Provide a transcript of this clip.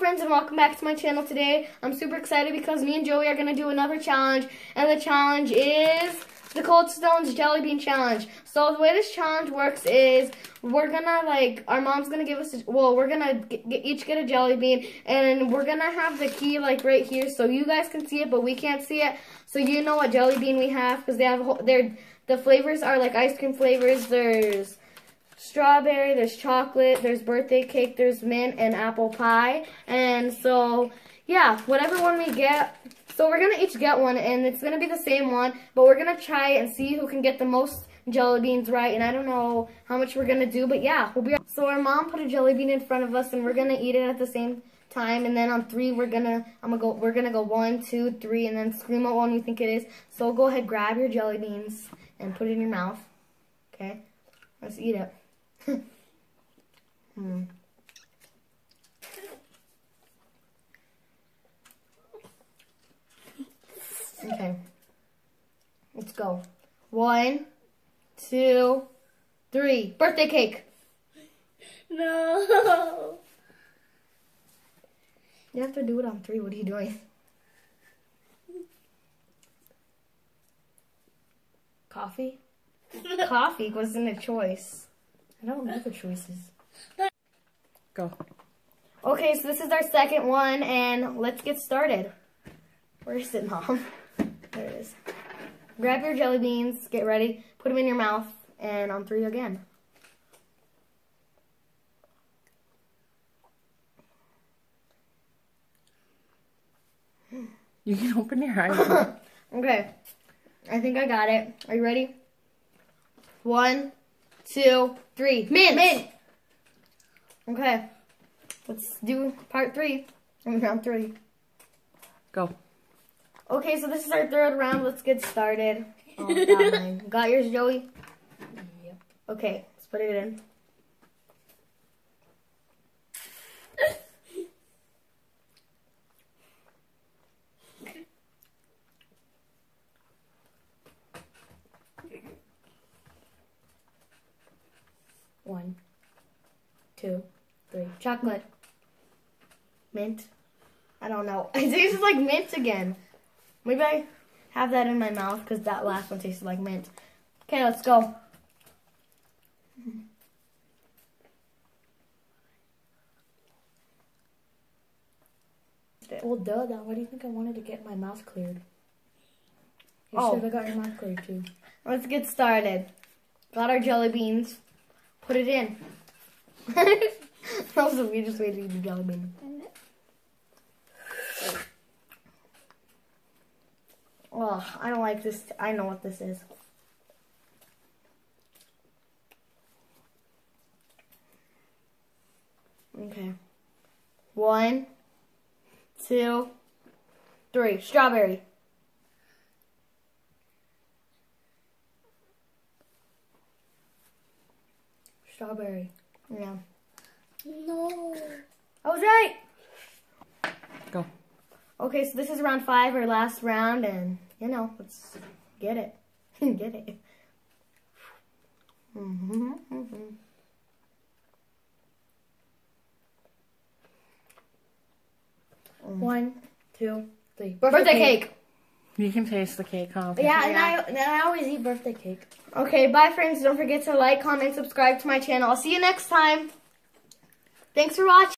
friends, and welcome back to my channel today. I'm super excited because me and Joey are going to do another challenge, and the challenge is the Cold Stones Jelly Bean Challenge. So the way this challenge works is we're going to, our mom's going to give us, we're going to each get a jelly bean, and we're going to have the key, right here, so you guys can see it, but we can't see it, so you know what jelly bean we have, because the flavors are, ice cream flavors. There's strawberry, there's chocolate, there's birthday cake, there's mint, and apple pie. And so, yeah, whatever one we get. So we're going to each get one, and it's going to be the same one. But we're going to try and see who can get the most jelly beans right. And I don't know how much we're going to do, but yeah, we'll be right. So our mom put a jelly bean in front of us, and we're going to eat it at the same time. And then on 3, we're going to go 1, 2, 3, and then scream out one we think it is. So go ahead, grab your jelly beans and put it in your mouth. Okay? Let's eat it. Okay, let's go. 1, 2, 3. Birthday cake. No. You have to do it on 3. What are you doing? Coffee? Coffee wasn't a choice. I don't know the choices. Go. Okay, so this is our second one, and let's get started. Where is it, Mom? There it is. Grab your jelly beans, get ready, put them in your mouth, and on 3 again. You can open your eyes. Okay, I think I got it. Are you ready? 1, 2, 3. Mint! Mint! Okay, let's do part 3. Round 3. Go. Okay, so this is our 3rd round. Let's get started. Oh, got mine. Got yours, Joey? Yep. Okay, let's put it in. One, 2, 3. Chocolate. Mint. I don't know. It tastes like mint again. Maybe I have that in my mouth because that last one tasted like mint. Okay, let's go. Well, duh, then why do you think I wanted to get my mouth cleared? You should have got your mouth cleared too. Let's get started. Got our jelly beans. Put it in. Also, we just waited to eat the jelly bean. Oh, I don't like this. I know what this is. Okay. 1, 2, 3. Strawberry. Strawberry. Yeah. No. I was right. Go. Okay, so this is round 5, our last round, and, let's get it. Get it. 1, 2, 3. Birthday cake. You can taste the cake, huh? Yeah, and I always eat birthday cake. Okay, bye, friends. Don't forget to like, comment, subscribe to my channel. I'll see you next time. Thanks for watching.